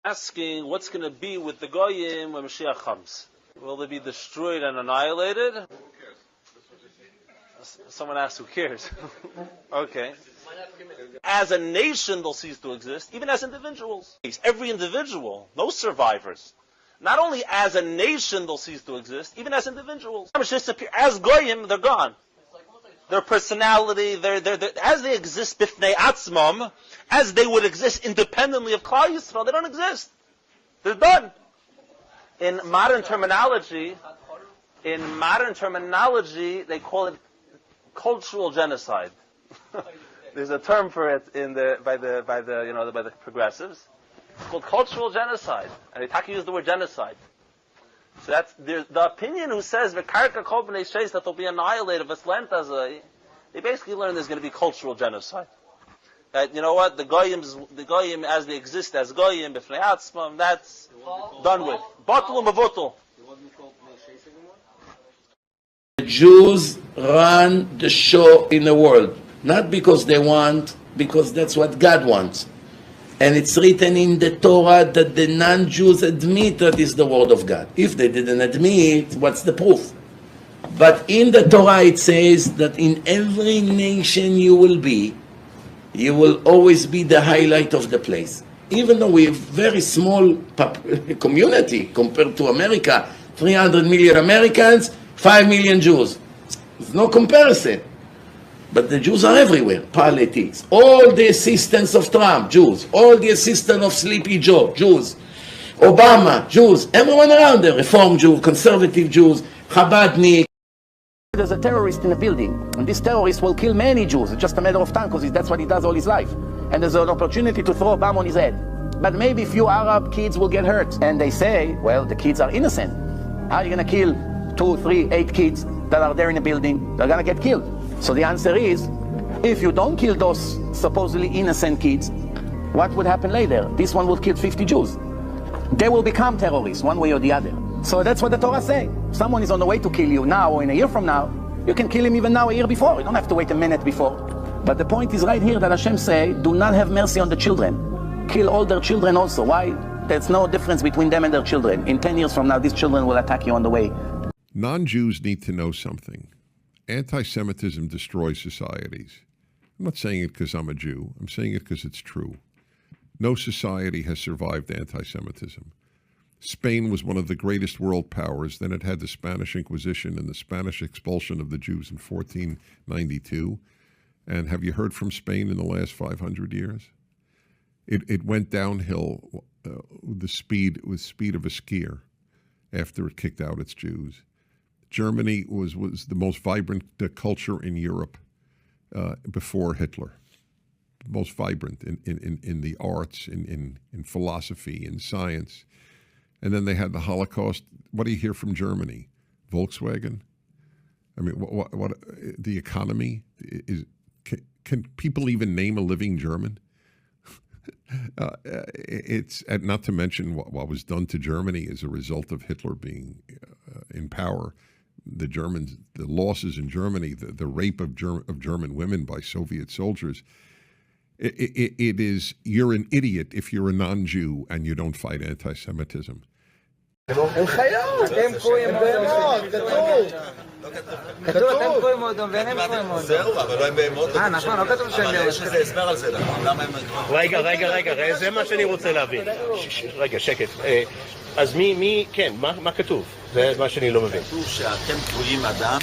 asking what's going to be with the Goyim when Mashiach comes. Will they be destroyed and annihilated? Who cares? Someone asked, who cares? Okay. As a nation, they'll cease to exist, even as individuals. Every individual, no survivors. Not only as a nation, they'll cease to exist, even as individuals. As Goyim, they're gone. Their personality, as they exist bifnei atzmam, as they would exist independently of Klal Yisrael, they don't exist. They're done. In modern terminology, they call it cultural genocide. There's a term for it by the progressives. It's called cultural genocide, and they use the word genocide. So that's the opinion who says that they'll be annihilated. They basically learn there's going to be cultural genocide. That you know what the goyim as they exist as goyim b'fnei atzmam, that's done with. Batul u'mavutul. The Jews run the show in the world, not because they want, because that's what God wants. And it's written in the Torah that the non-Jews admit that is the word of God. If they didn't admit, what's the proof? But in the Torah it says that in every nation you will always be the highlight of the place. Even though we have very small community compared to America, 300 million Americans, 5 million Jews. There's no comparison. But the Jews are everywhere. Politics. All the assistants of Trump, Jews. All the assistants of Sleepy Joe, Jews. Obama, Jews. Everyone around there. Reform Jews, conservative Jews, Chabadnik. There's a terrorist in a building. And this terrorist will kill many Jews. It's just a matter of time because that's what he does all his life. And there's an opportunity to throw a bomb on his head. But maybe a few Arab kids will get hurt. And they say, well, the kids are innocent. How are you going to kill 2, 3, 8 kids that are there in a building? They're going to get killed. So the answer is, if you don't kill those supposedly innocent kids, what would happen later? This one will kill 50 Jews. They will become terrorists one way or the other. So that's what the Torah says. If someone is on the way to kill you now or in a year from now, you can kill him even now, a year before. You don't have to wait a minute before. But the point is right here that Hashem say, do not have mercy on the children. Kill all their children also. Why? There's no difference between them and their children. In 10 years from now, these children will attack you on the way. Non-Jews need to know something. Anti-Semitism destroys societies. I'm not saying it because I'm a Jew. I'm saying it because it's true. No society has survived anti-Semitism. Spain was one of the greatest world powers. Then it had the Spanish Inquisition and the Spanish expulsion of the Jews in 1492. And have you heard from Spain in the last 500 years? It went downhill with the speed of a skier after it kicked out its Jews. Germany was the most vibrant culture in Europe before Hitler. Most vibrant in the arts, in philosophy, in science. And then they had the Holocaust. What do you hear from Germany? Volkswagen? I mean, what the economy is? Can people even name a living German? It's not to mention what was done to Germany as a result of Hitler being in power. The Germans, the losses in Germany, the rape of German women by Soviet soldiers. It is, you're an idiot if you're a non-Jew and you don't fight anti-Semitism. הם חיות, הם קרויים בהמות, כתוב, אתם קרויים אודום ואין הם קרויים אודום. זהו, אבל לא הם בהמות. נכון, לא כתוב שהם בהמות. יש לזה הסבר על זה, למה הם... רגע, זה מה שאני רוצה להבין. רגע, שקט. אז כן, מה כתוב? זה מה שאני לא מבין. כתוב שאתם קרויים אדם,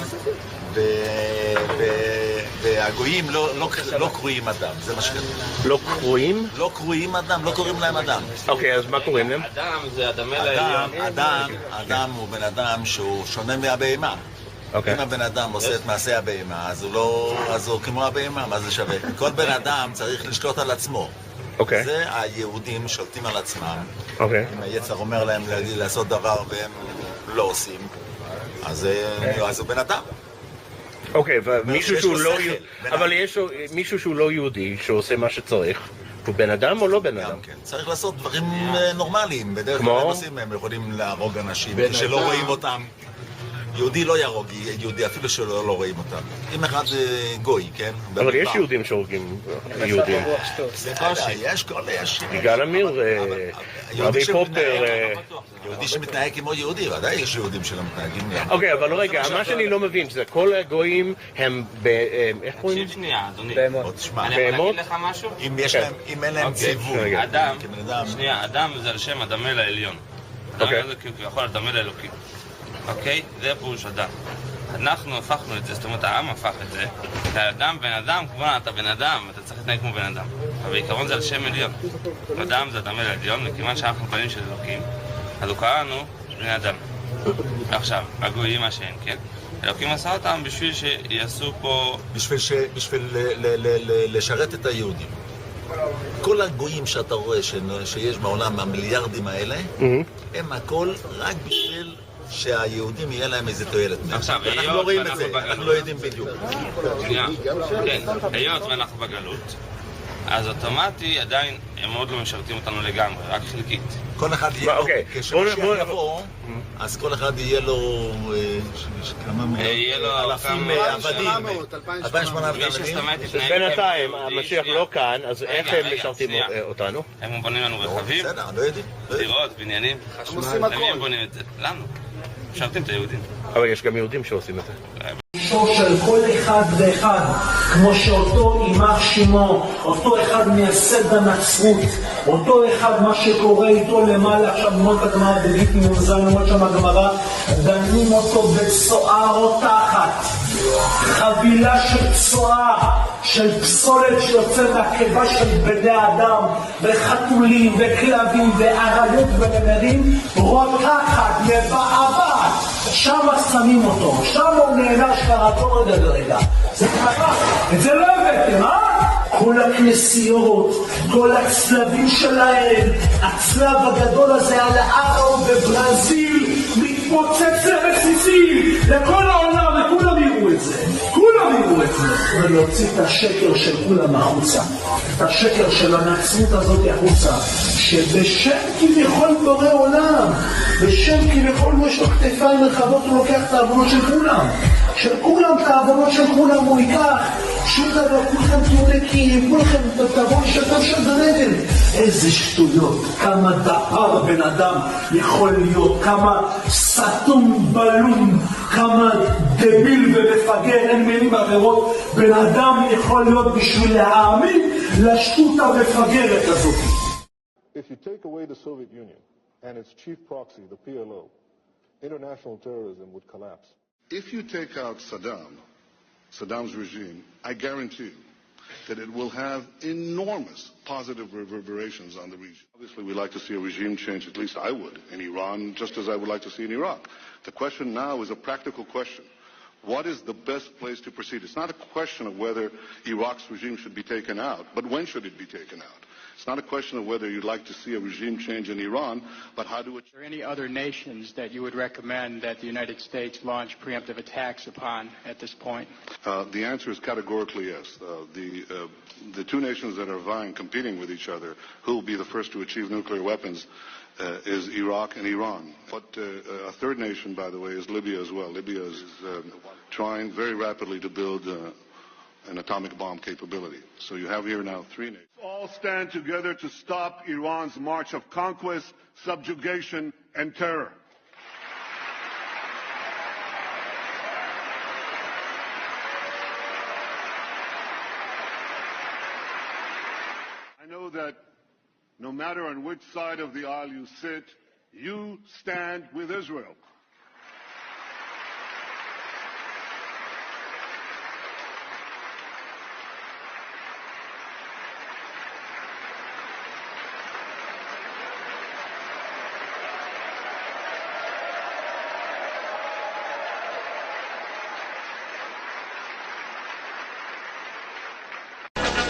והגויים לא קרויים אדם, זה מה שכתוב. לא קרויים? לא קרויים אדם, לא קוראים להם אדם. אוקיי, אז מה קוראים להם? אדם זה אדמל העליון. אדם הוא בן אדם שהוא שונה מהבהמה. אם הבן אדם עושה את מעשה הבהמה, אז הוא כמו הבהמה, מה זה שווה? כל בן אדם צריך לשלוט על עצמו. זה היהודים שולטים על עצמם. אם היצר אומר להם לעשות דבר והם לא עושים, אז הוא בן אדם. אוקיי, אבל יש מישהו שהוא לא יהודי, שעושה מה שצריך, הוא בן אדם או לא בן אדם? כן, צריך לעשות דברים נורמליים, בדרך כלל הם עושים, הם יכולים להרוג אנשים כשלא רואים אותם. יהודי לא יהרוג יהודי, אפילו שלא רואים אותם. אם אחד גוי, כן? אבל יש יהודים שהורגים יהודים. יש. יגאל עמיר, רבי פופר... יהודי שמתנהג כמו יהודי, ודאי יש יהודים שלא מתנהגים. אוקיי, אבל רגע, מה שאני לא מבין, זה כל הגויים הם איך קוראים? תקשיב שנייה, אדוני. בהמות. אני יכול להגיד לך משהו? אם אין להם ציווי. אדם זה על שם הדמה לעליון. אדם זה כביכול הדמה לאלוקים. אוקיי? זה פירוש אדם. אנחנו הפכנו את זה, זאת אומרת העם הפך את זה. האדם, בן אדם, כמובן אתה בן אדם, אתה צריך להתנהג כמו בן אדם. אבל בעיקרון זה על שם עליון. אדם זה הדמה לעליון, וכיוון שאנחנו בנים של אלוקים, אז הוא קרא לנו בני אדם. עכשיו, הגויים מה שאין, כן? אלוקים עשה אותם בשביל שיעשו פה... בשביל לשרת את היהודים. כל הגויים שאתה רואה שיש בעולם, המיליארדים האלה, הם הכל רק בשביל שהיהודים יהיה להם איזה תועלת. עכשיו, אנחנו לא רואים את זה, אנחנו לא יודעים בדיוק. כן, היות ואנחנו בגלות, אז אוטומטי עדיין הם עוד לא משרתים אותנו לגמרי, רק חלקית. כל אחד יהיה לו, כשמשיח יבוא, אז כל אחד יהיה לו אלפים עבדים, 2,800 עבדים. בינתיים, המשיח לא כאן, אז איך הם משרתים אותנו? הם בונים לנו רכבים, דירות, בניינים, חשמל, הם בונים את זה. לנו, משרתים את היהודים. אבל יש גם יהודים שעושים את זה. של כל אחד ואחד, כמו שאותו יימח שמו, אותו אחד מייסד הנצרות, אותו אחד מה שקורה איתו למעלה, עכשיו נמות הגמרא בגיטי מוזן, נמות שם הגמרא, דנים אותו בצואה רותחת, חבילה של צואה, של פסולת שיוצא מהקיבה של בני אדם, וחתולים וכלבים ואריות ונמרים, רותחת, מבעבעת, שם שמים אותו, שם הוא נענש קראתו רגע. זה ככה, את זה לא הבאתם, כל הכנסיות, כל הצלבים שלהם, הצלב הגדול הזה על הארו בברזיל, מתפוצץ לרסיסים, לכל העולם, וכולם יראו את זה, ולהוציא את השקר של כולם החוצה, את השקר של הנצרות הזאת החוצה, שבשם כביכול בורא עולם, בשם כביכול יש לו כתפיים רחבות, הוא לוקח את העוונות של כולם, את העוונות של כולם הוא ייקח, שום דבר, כולכם תהיו נקיים, כולכם תבואו לשתף של גן-עדן. איזה שטויות, כמה דפר בן אדם יכול להיות, כמה סתום בלום, כמה דביל ומפגר, אין מילים אחרות, בן אדם יכול להיות בשביל להאמין לשטות המפגרת הזאת. If you take away the Soviet Union and its chief proxy, the PLO, international terrorism would collapse. If you take out Saddam's regime, I guarantee you that it will have enormous positive reverberations on the region. Obviously, we like to see a regime change, at least I would, in Iran, just as I would like to see in Iraq. The question now is a practical question. What is the best place to proceed? It's not a question of whether Iraq's regime should be taken out, but when should it be taken out? It's not a question of whether you'd like to see a regime change in Iran, but how to... Are there any other nations that you would recommend that the United States launch preemptive attacks upon at this point? The answer is categorically yes. The two nations that are competing with each other, who will be the first to achieve nuclear weapons, is Iraq and Iran. But a third nation, by the way, is Libya as well. Libya is trying very rapidly to build an atomic bomb capability. So you have here now three nations. All stand together to stop Iran's march of conquest, subjugation, and terror. I know that no matter on which side of the aisle you sit, you stand with Israel.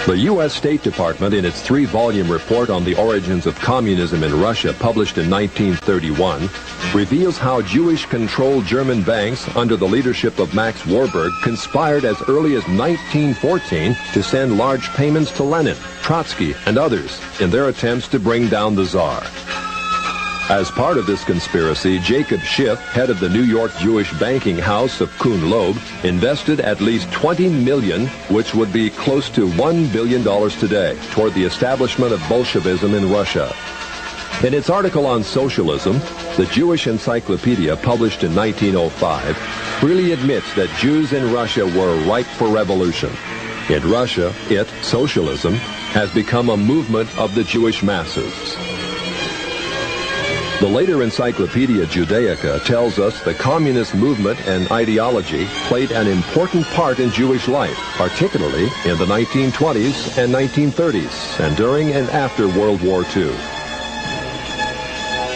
The U.S. State Department, in its 3-volume report on the origins of communism in Russia, published in 1931, reveals how Jewish-controlled German banks, under the leadership of Max Warburg, conspired as early as 1914 to send large payments to Lenin, Trotsky, and others in their attempts to bring down the Tsar. As part of this conspiracy, Jacob Schiff, head of the New York Jewish banking house of Kuhn Loeb, invested at least $20 million, which would be close to $1 billion today, toward the establishment of Bolshevism in Russia. In its article on socialism, the Jewish Encyclopedia, published in 1905, freely admits that Jews in Russia were ripe for revolution. In Russia, socialism, has become a movement of the Jewish masses. The later Encyclopedia Judaica tells us the communist movement and ideology played an important part in Jewish life, particularly in the 1920s and 1930s, and during and after World War II.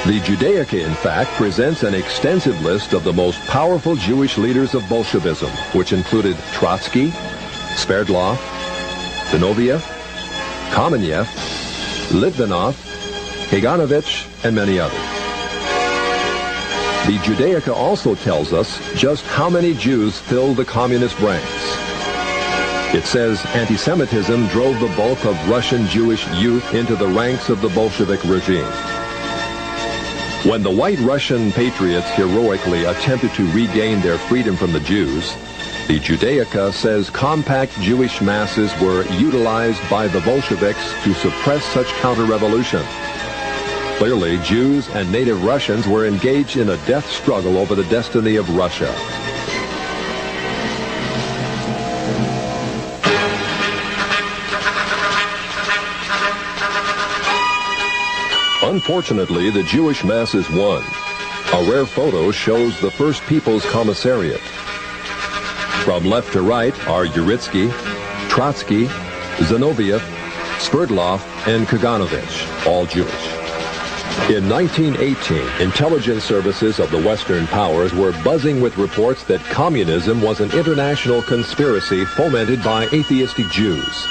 The Judaica, in fact, presents an extensive list of the most powerful Jewish leaders of Bolshevism, which included Trotsky, Sverdlov, Zinoviev, Kamenev, Litvinov, Kaganovich, and many others. The Judaica also tells us just how many Jews filled the communist ranks. It says anti-Semitism drove the bulk of Russian Jewish youth into the ranks of the Bolshevik regime. When the white Russian patriots heroically attempted to regain their freedom from the Jews, the Judaica says compact Jewish masses were utilized by the Bolsheviks to suppress such counter-revolution. Clearly, Jews and native Russians were engaged in a death struggle over the destiny of Russia. Unfortunately, the Jewish masses won. A rare photo shows the First People's Commissariat. From left to right are Uritsky, Trotsky, Zinoviev, Sverdlov, and Kaganovich, all Jewish. In 1918, intelligence services of the Western powers were buzzing with reports that communism was an international conspiracy fomented by atheistic Jews.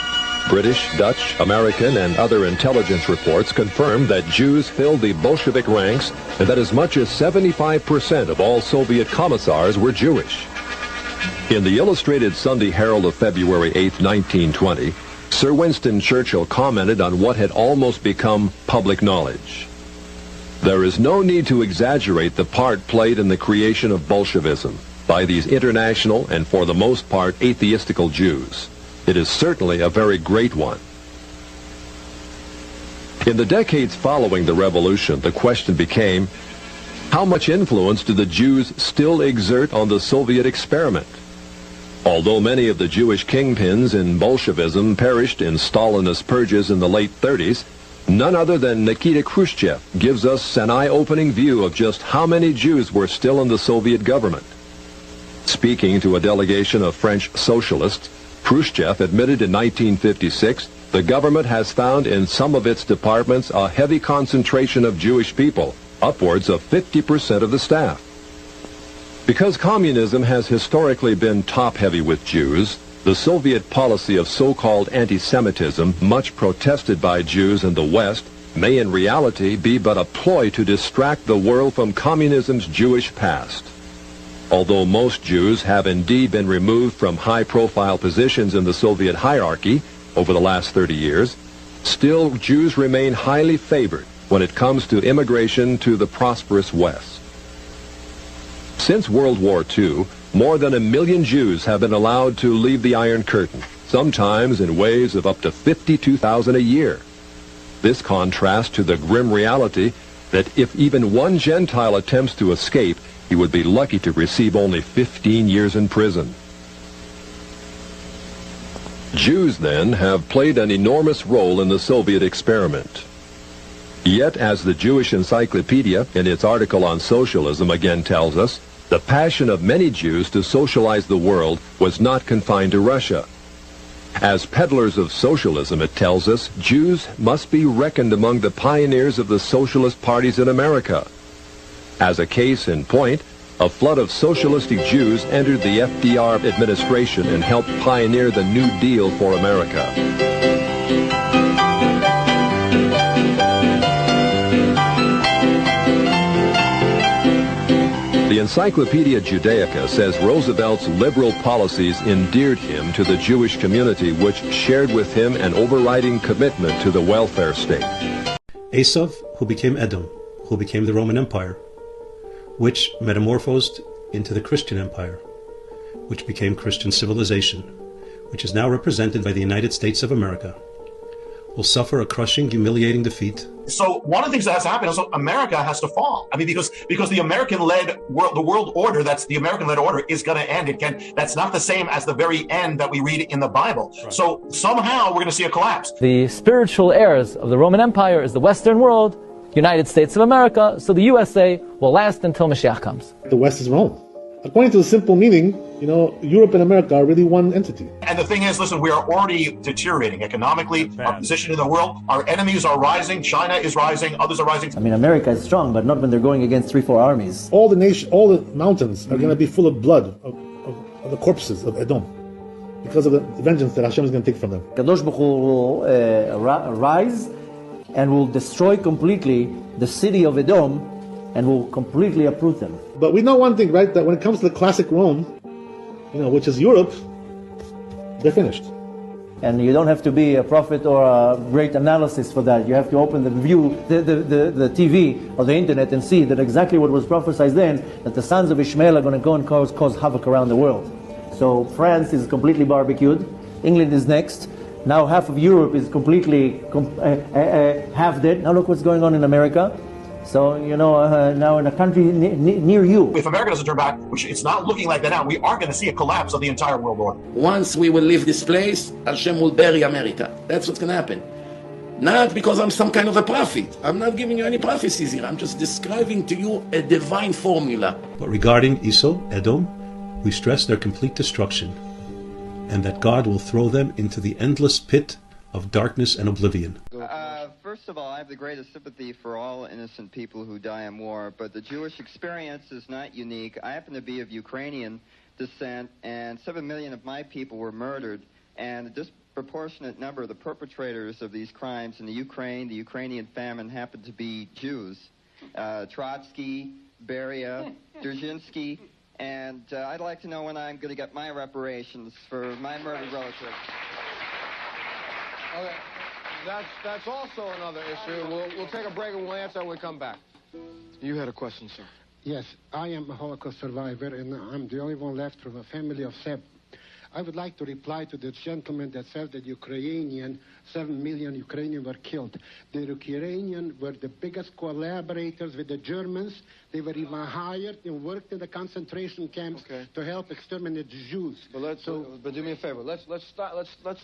British, Dutch, American, and other intelligence reports confirmed that Jews filled the Bolshevik ranks and that as much as 75% of all Soviet commissars were Jewish. In the Illustrated Sunday Herald of February 8, 1920, Sir Winston Churchill commented on what had almost become public knowledge. There is no need to exaggerate the part played in the creation of Bolshevism by these international and for the most part atheistical Jews. It is certainly a very great one. In the decades following the revolution, the question became, how much influence do the Jews still exert on the Soviet experiment? Although many of the Jewish kingpins in Bolshevism perished in Stalinist purges in the late 30s, none other than Nikita Khrushchev gives us an eye-opening view of just how many Jews were still in the Soviet government. Speaking to a delegation of French socialists, Khrushchev admitted in 1956 the government has found in some of its departments a heavy concentration of Jewish people, upwards of 50% of the staff. Because communism has historically been top-heavy with Jews, the Soviet policy of so-called anti-Semitism, much protested by Jews in the West, may in reality be but a ploy to distract the world from communism's Jewish past. Although most Jews have indeed been removed from high-profile positions in the Soviet hierarchy over the last 30 years, still Jews remain highly favored when it comes to immigration to the prosperous West. Since World War II, more than 1 million Jews have been allowed to leave the Iron Curtain, sometimes in waves of up to 52,000 a year. This contrasts to the grim reality that if even one Gentile attempts to escape, he would be lucky to receive only 15 years in prison. Jews, then, have played an enormous role in the Soviet experiment. Yet, as the Jewish Encyclopedia, in its article on socialism, again tells us, the passion of many Jews to socialize the world was not confined to Russia. As peddlers of socialism, it tells us, Jews must be reckoned among the pioneers of the socialist parties in America. As a case in point, a flood of socialistic Jews entered the FDR administration and helped pioneer the New Deal for America. The Encyclopedia Judaica says Roosevelt's liberal policies endeared him to the Jewish community, which shared with him an overriding commitment to the welfare state. Esav, who became Edom, who became the Roman Empire, which metamorphosed into the Christian Empire, which became Christian civilization, which is now represented by the United States of America, will suffer a crushing, humiliating defeat. So one of the things that has to happen is America has to fall. I mean, because the American-led world, the world order, that's the American-led order, is going to end. That's not the same as the very end that we read in the Bible. Right. So somehow we're going to see a collapse. The spiritual heirs of the Roman Empire is the Western world, United States of America, so the USA will last until Mashiach comes. The West is Rome. According to the simple meaning, Europe and America are really one entity. And the thing is, listen, we are already deteriorating economically. Our position in the world, our enemies are rising. China is rising. Others are rising. I mean, America is strong, but not when they're going against 3-4 armies. All the mountains are going to be full of blood, of the corpses of Edom, because of the vengeance that Hashem is going to take from them. Kadosh Baruch Hu will rise and will destroy completely the city of Edom and will completely uproot them. But we know one thing, right? That when it comes to the classic Rome, which is Europe, they're finished. And you don't have to be a prophet or a great analysis for that. You have to open the TV or the internet and see that exactly what was prophesied then, that the sons of Ishmael are going to go and cause havoc around the world. So France is completely barbecued. England is next. Now half of Europe is completely half dead. Now look what's going on in America. So, now in a country near you. If America doesn't turn back, which it's not looking like that now, we are going to see a collapse of the entire world order. Once we will leave this place, Hashem will bury America. That's what's going to happen. Not because I'm some kind of a prophet. I'm not giving you any prophecies here. I'm just describing to you a divine formula. But regarding Esau, Edom, we stress their complete destruction, and that God will throw them into the endless pit of darkness and oblivion. First of all, I have the greatest sympathy for all innocent people who die in war, but the Jewish experience is not unique. I happen to be of Ukrainian descent, and 7 million of my people were murdered, and a disproportionate number of the perpetrators of these crimes in the Ukrainian famine happened to be Jews. Trotsky, Beria, Dzerzhinsky, and I'd like to know when I'm going to get my reparations for my murdered relatives. Okay. That's also another issue. We'll take a break and we'll answer when we come back. You had a question, sir. Yes, I am a Holocaust survivor, and I'm the only one left from a family of 7. I would like to reply to the gentleman that said that 7 million Ukrainians were killed. The Ukrainians were the biggest collaborators with the Germans. They were even hired and worked in the concentration camps to help exterminate the Jews. But do me a favor. Let's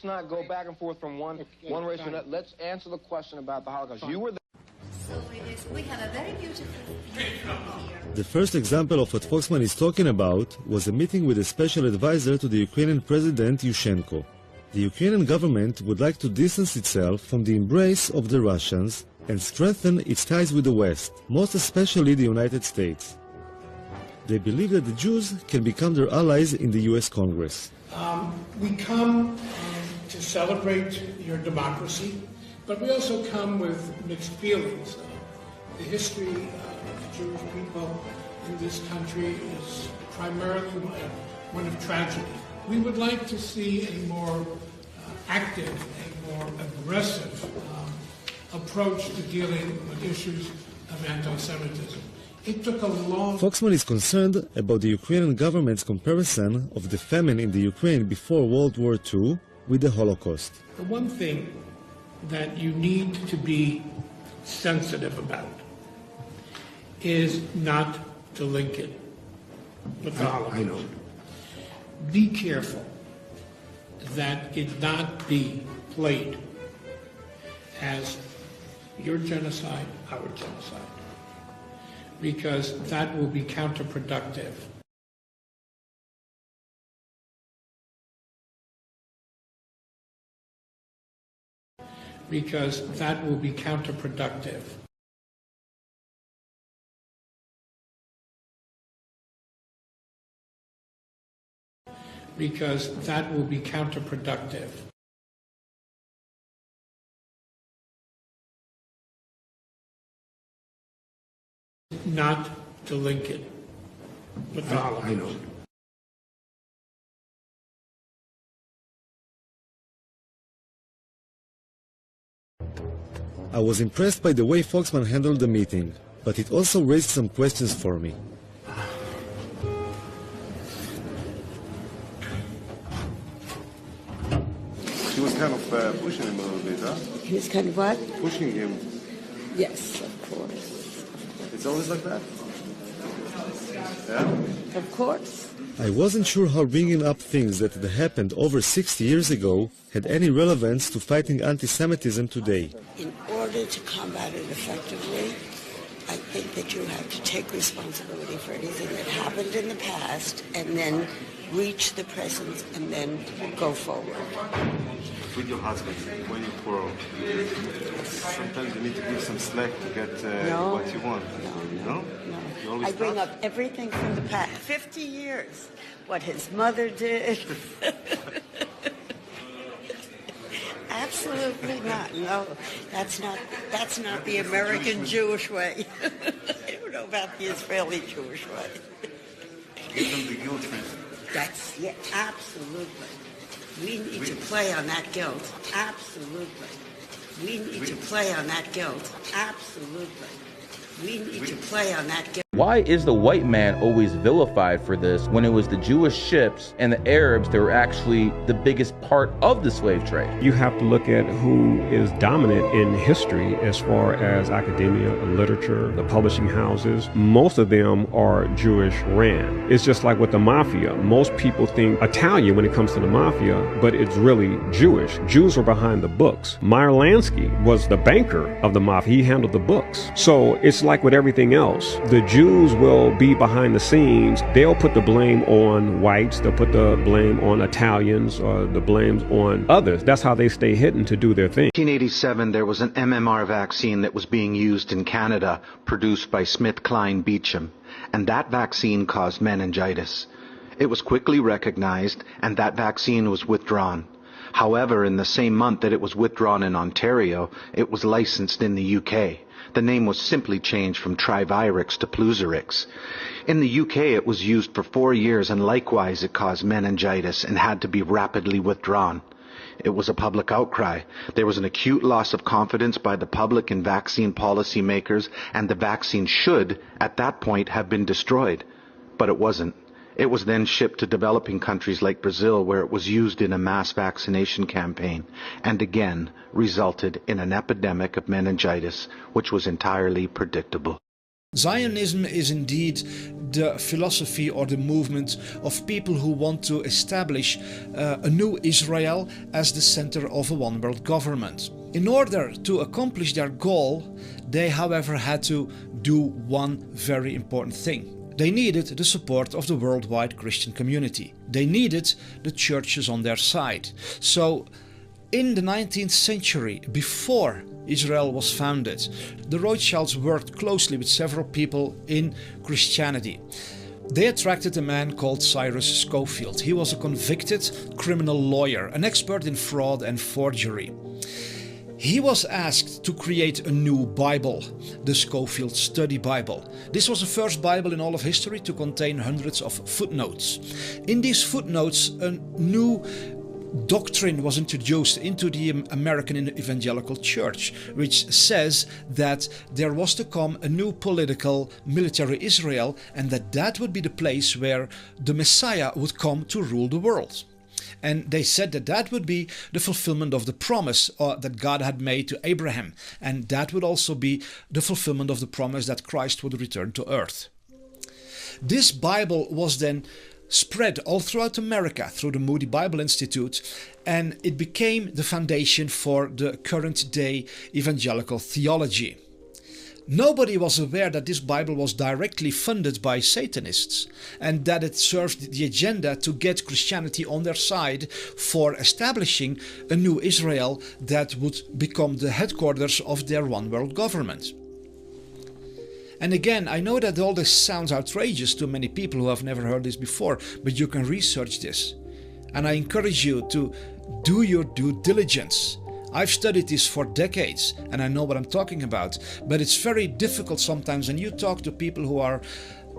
not go back and forth from one race to another. Let's answer the question about the Holocaust. You were there. We have a very beautiful The first example of what Foxman is talking about was a meeting with a special advisor to the Ukrainian President Yushchenko. The Ukrainian government would like to distance itself from the embrace of the Russians and strengthen its ties with the West, most especially the United States. They believe that the Jews can become their allies in the U.S. Congress. We come to celebrate your democracy, but we also come with mixed feelings. The history of the Jewish people in this country is primarily one of tragedy. We would like to see a more active, a more aggressive approach to dealing with issues of anti-Semitism. It took a long... Foxman is concerned about the Ukrainian government's comparison of the famine in the Ukraine before World War II with the Holocaust. The one thing that you need to be sensitive about is not to link it with the Holocaust. I know. Be careful that it not be played as your genocide, our genocide, because that will be counterproductive. Because that will be counterproductive. Because that will be counterproductive. Not to link it with the Holocaust. I know. I was impressed by the way Foxman handled the meeting. but it also raised some questions for me. She was kind of pushing him a little bit, huh? He was kind of what? Pushing him. Yes, of course. It's always like that? Yeah? Of course. I wasn't sure how bringing up things that had happened over 60 years ago had any relevance to fighting anti-Semitism today. In order to combat it effectively, I think that you have to take responsibility for anything that happened in the past and then reach the present and then go forward. With your husband, when you quarrel, sometimes you need to give some slack to get what you want. No? You always I bring up everything from the past. 50 years. What his mother did. Absolutely not. No, that's not the American Jewish way. I don't know about the Israeli Jewish way. Give them the guilt trip. That's absolutely. We need to play on that guilt. Absolutely. We need to play on that guilt. Absolutely. We need to play on that guilt. Why is the white man always vilified for this when it was the Jewish ships and the Arabs that were actually the biggest part of the slave trade? You have to look at who is dominant in history as far as academia, literature, the publishing houses. Most of them are Jewish ran. It's just like with the mafia. Most people think Italian when it comes to the mafia, but it's really Jewish. Jews were behind the books. Meyer Lansky was the banker of the mafia. He handled the books. So it's like with everything else. The Jews will be behind the scenes. They'll put the blame on whites. They'll put the blame on Italians or the blame on others. That's how they stay hidden to do their thing. In 1987, there was an MMR vaccine that was being used in Canada, produced by SmithKline Beecham, and that vaccine caused meningitis. It was quickly recognized, and that vaccine was withdrawn. However, in the same month that it was withdrawn in Ontario, it was licensed in the UK. The name was simply changed from Trivirix to Pluzirix. In the UK, it was used for 4 years, and likewise it caused meningitis and had to be rapidly withdrawn. It was a public outcry. There was an acute loss of confidence by the public in vaccine policymakers, and the vaccine should, at that point, have been destroyed. But it wasn't. It was then shipped to developing countries like Brazil, where it was used in a mass vaccination campaign, and again resulted in an epidemic of meningitis, which was entirely predictable. Zionism is indeed the philosophy or the movement of people who want to establish a new Israel as the center of a one-world government. In order to accomplish their goal, they, however, had to do one very important thing. They needed the support of the worldwide Christian community. They needed the churches on their side. So, in the 19th century, before Israel was founded, the Rothschilds worked closely with several people in Christianity. They attracted a man called Cyrus Scofield. He was a convicted criminal lawyer, an expert in fraud and forgery. He was asked to create a new Bible, the Scofield Study Bible. This was the first Bible in all of history to contain hundreds of footnotes. In these footnotes, a new doctrine was introduced into the American Evangelical Church, which says that there was to come a new political, military Israel, and that would be the place where the Messiah would come to rule the world. And they said that would be the fulfillment of the promise that God had made to Abraham. And that would also be the fulfillment of the promise that Christ would return to earth. This Bible was then spread all throughout America through the Moody Bible Institute, and it became the foundation for the current day evangelical theology. Nobody was aware that this Bible was directly funded by Satanists and that it served the agenda to get Christianity on their side for establishing a new Israel that would become the headquarters of their one-world government. And again, I know that all this sounds outrageous to many people who have never heard this before, but you can research this. And I encourage you to do your due diligence. I've studied this for decades and I know what I'm talking about, but it's very difficult sometimes when you talk to people who are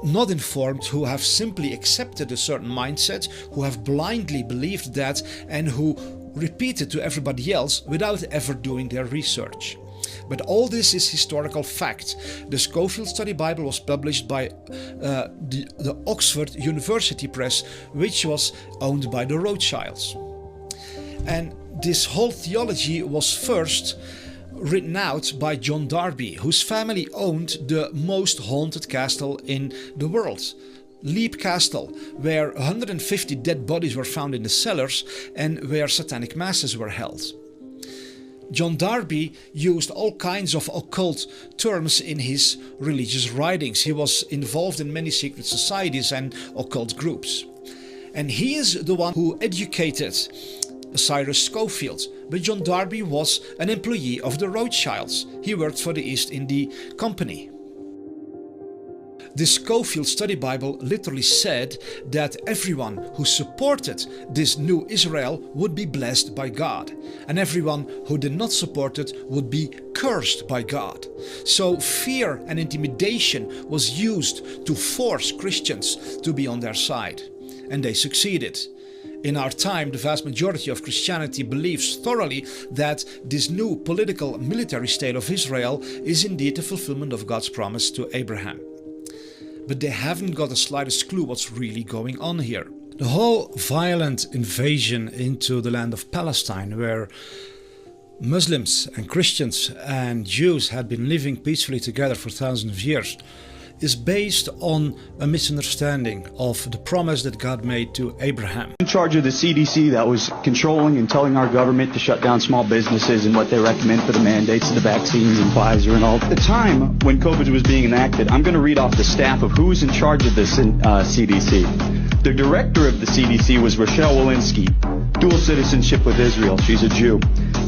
not informed, who have simply accepted a certain mindset, who have blindly believed that and who repeat it to everybody else without ever doing their research. But all this is historical fact. The Scofield Study Bible was published by the Oxford University Press, which was owned by the Rothschilds. And this whole theology was first written out by John Darby, whose family owned the most haunted castle in the world, Leap Castle, where 150 dead bodies were found in the cellars and where satanic masses were held. John Darby used all kinds of occult terms in his religious writings. He was involved in many secret societies and occult groups. And he is the one who educated Cyrus Scofield, but John Darby was an employee of the Rothschilds. He worked for the East India Company. The Scofield Study Bible literally said that everyone who supported this new Israel would be blessed by God, and everyone who did not support it would be cursed by God. So fear and intimidation was used to force Christians to be on their side, and they succeeded. In our time, the vast majority of Christianity believes thoroughly that this new political military state of Israel is indeed the fulfillment of God's promise to Abraham. But they haven't got the slightest clue what's really going on here. The whole violent invasion into the land of Palestine, where Muslims and Christians and Jews had been living peacefully together for thousands of years, is based on a misunderstanding of the promise that God made to Abraham. In charge of the CDC that was controlling and telling our government to shut down small businesses and what they recommend for the mandates of the vaccines and Pfizer and all. At the time when COVID was being enacted, I'm going to read off the staff of who was in charge of this CDC. The director of the CDC was Rochelle Walensky, dual citizenship with Israel. She's a Jew.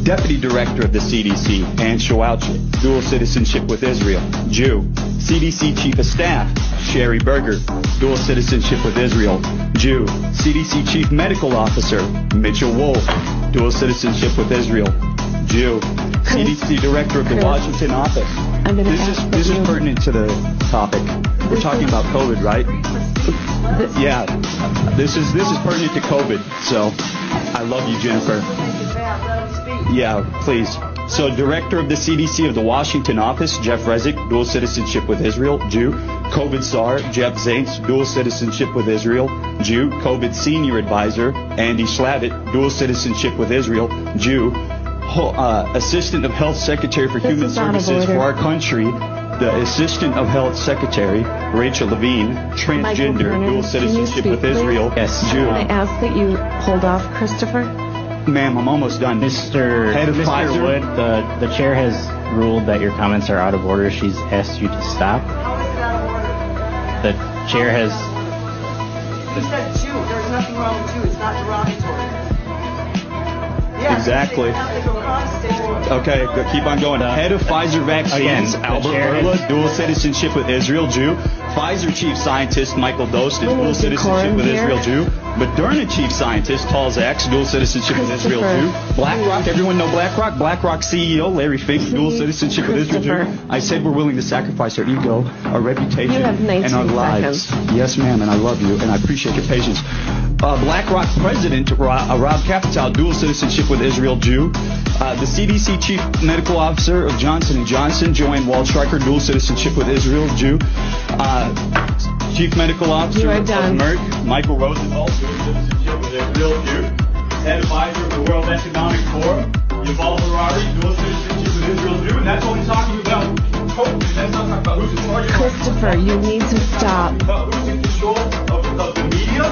Deputy Director of the CDC, Ann Shawalchik, dual citizenship with Israel, Jew. CDC Chief of Staff, Sherry Berger, dual citizenship with Israel, Jew. CDC Chief Medical Officer, Mitchell Wolf, dual citizenship with Israel, Jew. CDC Director of the Washington office. This is pertinent to the topic. We're talking about COVID, right? Yeah. This is pertinent to COVID. So, I love you, Jennifer. Yeah, please. So, Director of the CDC of the Washington office, Jeff Resnick, dual citizenship with Israel, Jew. COVID SAR, Jeff Zaints, dual citizenship with Israel, Jew. COVID Senior Advisor, Andy Slavitt, dual citizenship with Israel, Jew. Assistant of Health Secretary for Human Services for our country, the Assistant of Health Secretary, Rachel Levine, transgender, dual citizenship with Israel, Jew. Can I ask that you hold off, Christopher? Ma'am, I'm almost done. Mr. Wood, the chair has ruled that your comments are out of order. She's asked you to stop. The chair has... You said Jew. There's nothing wrong with Jew. It's not derogatory. Yeah, exactly. Okay, keep on going. Head of Pfizer Vaccines, Albert Bourla, dual citizenship with Israel, Jew. Pfizer Chief Scientist, Michael Dostin, dual citizenship with Israel, Jew. Moderna Chief Scientist, Tal Zaks, dual citizenship with Israel, Jew. BlackRock, everyone know BlackRock? BlackRock CEO, Larry Fink, dual citizenship with Israel, Jew. I said we're willing to sacrifice our ego, our reputation, and our lives. Yes, ma'am, and I love you, and I appreciate your patience. BlackRock President, Rob Kapitow, dual citizenship with Israel, Jew. The CDC Chief Medical Officer of Johnson & Johnson, Joanne Waldstreicher, dual citizenship with Israel, Jew. Chief Medical Officer of Merck, Michael Rosenthal, dual citizenship with Israel, Jew. Head advisor of the World Economic Forum, Yuval Harari, dual citizenship with Israel, Jew. And that's only talking about COVID. That's not talking about who's in charge of Christopher, you need to stop. About who's in control of the media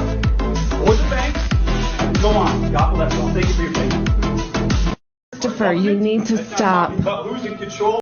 or the banks. Go on. God bless you. Thank you for your patience. Christopher, you need to stop. Who's in control?